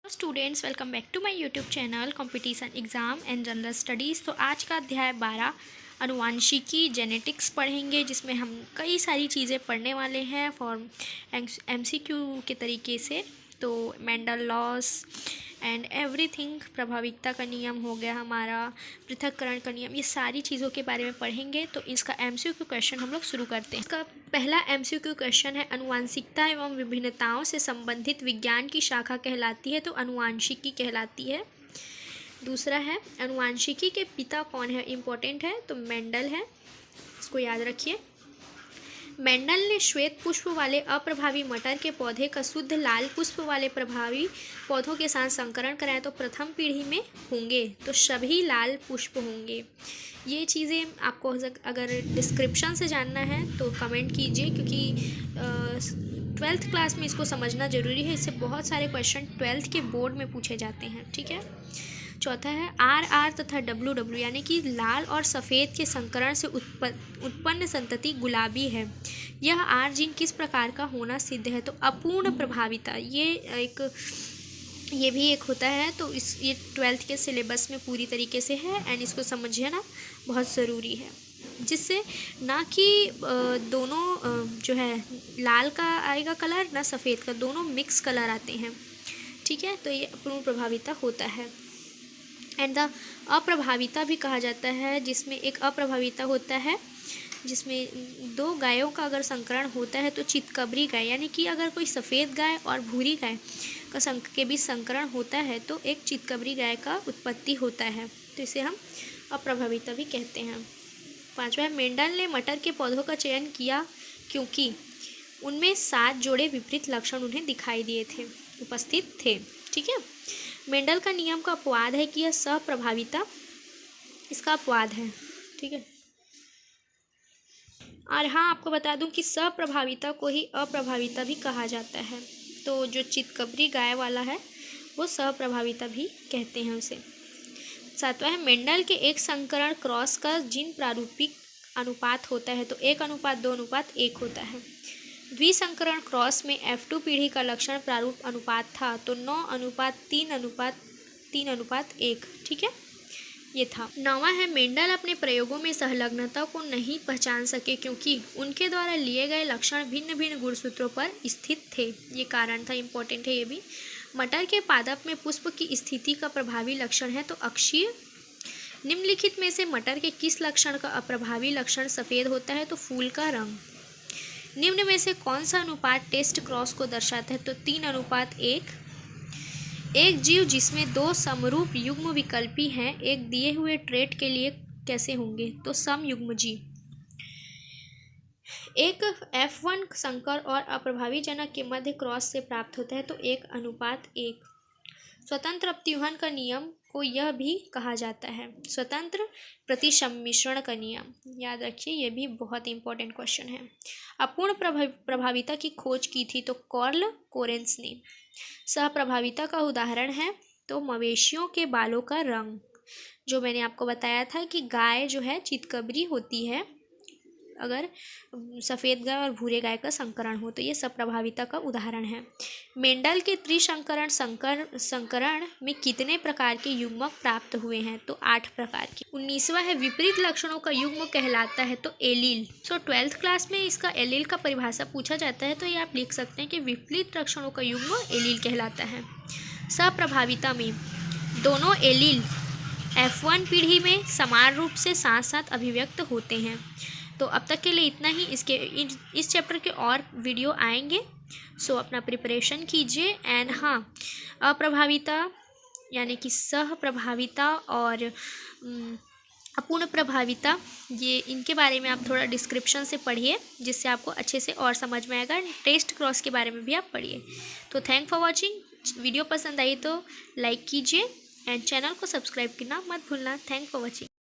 Students, welcome back to my YouTube channel competition exam and general studies. तो आज का अध्याय 12 अनुवांशिकी जेनेटिक्स पढ़ेंगे, जिसमें हम कई सारी चीज़ें पढ़ने वाले हैं फॉर एमसीक्यू के तरीके से। तो मेंडल लॉस एंड एवरीथिंग, प्रभाविकता का नियम हो गया हमारा, पृथक्करण का नियम, ये सारी चीज़ों के बारे में पढ़ेंगे। तो इसका एमसीक्यू क्वेश्चन हम लोग शुरू करते हैं। इसका पहला एमसीक्यू क्वेश्चन है, अनुवांशिकता एवं विभिन्नताओं से संबंधित विज्ञान की शाखा कहलाती है? तो अनुवांशिकी कहलाती है। दूसरा है, अनुवांशिकी के पिता कौन है? इम्पोर्टेंट है, तो मेंडल है, इसको याद रखिए। मेंडल ने श्वेत पुष्प वाले अप्रभावी मटर के पौधे का शुद्ध लाल पुष्प वाले प्रभावी पौधों के साथ संकरण कराया। तो प्रथम पीढ़ी में होंगे तो सभी लाल पुष्प होंगे। ये चीज़ें आपको अगर डिस्क्रिप्शन से जानना है तो कमेंट कीजिए, क्योंकि 12th क्लास में इसको समझना ज़रूरी है। इससे बहुत सारे क्वेश्चन 12th के बोर्ड में पूछे जाते हैं, ठीक है। चौथा है, RR तथा WW यानी कि लाल और सफ़ेद के संकरण से उत्पन्न संतति गुलाबी है। यह R जीन किस प्रकार का होना सिद्ध है? तो अपूर्ण प्रभाविता, ये भी एक होता है। तो ये 12th के सिलेबस में पूरी तरीके से है एंड इसको समझना बहुत ज़रूरी है, जिससे ना कि दोनों जो है लाल का आएगा कलर ना सफ़ेद का, दोनों मिक्स कलर आते हैं, ठीक है। तो ये अपूर्ण प्रभाविता होता है। एंड द अप्रभाविता भी कहा जाता है, जिसमें एक अप्रभाविता होता है जिसमें दो गायों का अगर संकरण होता है तो चितकबरी गाय, यानी कि अगर कोई सफ़ेद गाय और भूरी गाय के बीच संकरण होता है तो एक चितकबरी गाय का उत्पत्ति होता है। तो इसे हम अप्रभाविता भी कहते हैं। पांचवा है, मेंडल ने मटर के पौधों का चयन किया क्योंकि उनमें 7 जोड़े विपरीत लक्षण उन्हें दिखाई दिए थे, उपस्थित थे, ठीक है। मेंडल का नियम का अपवाद है कि यह सप्रभाविता इसका अपवाद है, ठीक है। और हाँ, आपको बता दूं कि सप्रभाविता को ही अप्रभाविता भी कहा जाता है। तो जो चितकबरी गाय वाला है वो सप्रभाविता भी कहते हैं उसे। सातवां है, मेंडल के एक संकरण क्रॉस का जीन प्रारूपिक अनुपात होता है? तो 1:2:1 होता है। द्विसंकरण क्रॉस में F2 पीढ़ी का लक्षण प्रारूप अनुपात था, तो 9:3:1, ठीक है, ये था। 9वां है, मेंडल अपने प्रयोगों में संलग्नता को नहीं पहचान सके क्योंकि उनके द्वारा लिए गए लक्षण भिन्न भिन्न गुणसूत्रों पर स्थित थे। ये कारण था, इंपॉर्टेंट है ये भी। मटर के पादप में पुष्प की स्थिति का प्रभावी लक्षण है तो अक्षीय। निम्नलिखित में से मटर के किस लक्षण का अप्रभावी लक्षण सफ़ेद होता है? तो फूल का रंग। निम्न में से कौन सा अनुपात टेस्ट क्रॉस को दर्शाता है? तो 3:1। एक जीव जिसमें 2 समरूप युग्म विकल्पी हैं एक दिए हुए ट्रेट के लिए कैसे होंगे? तो समयुग्मजीव। एक F1 संकर और अप्रभावी जनक के मध्य क्रॉस से प्राप्त होता है तो 1:1। स्वतंत्र अपत्यूहन का नियम को यह भी कहा जाता है स्वतंत्र प्रतिसम्मिश्रण का नियम। याद रखिए, ये भी बहुत इंपॉर्टेंट क्वेश्चन है। अपूर्ण प्रभाविता की खोज की थी तो कार्ल कोरेंस ने। सहप्रभाविता का उदाहरण है तो मवेशियों के बालों का रंग, जो मैंने आपको बताया था कि गाय जो है चितकबरी होती है अगर सफ़ेद गाय और भूरे गाय का संकरण हो, तो ये सप्रभाविता का उदाहरण है। मेंडल के त्रिसंकरण संकरण में कितने प्रकार के युग्मक प्राप्त हुए हैं? तो 8 प्रकार के। 19वां है, विपरीत लक्षणों का युग्म कहलाता है तो एलील। 12th क्लास में इसका एलील का परिभाषा पूछा जाता है, तो ये आप लिख सकते हैं कि विपरीत लक्षणों का युग्म एलील कहलाता है। सप्रभाविता में दोनों एलील F1 पीढ़ी में समान रूप से साथ साथ अभिव्यक्त होते हैं। तो अब तक के लिए इतना ही। इस चैप्टर के और वीडियो आएंगे, सो अपना प्रिपरेशन कीजिए। एंड हाँ, अप्रभाविता यानी कि सहप्रभाविता और अपूर्ण प्रभाविता, ये इनके बारे में आप थोड़ा डिस्क्रिप्शन से पढ़िए, जिससे आपको अच्छे से और समझ में आएगा। टेस्ट क्रॉस के बारे में भी आप पढ़िए। तो थैंक फॉर वॉचिंग। वीडियो पसंद आई तो लाइक कीजिए एंड चैनल को सब्सक्राइब करना मत भूलना। Thank for watching.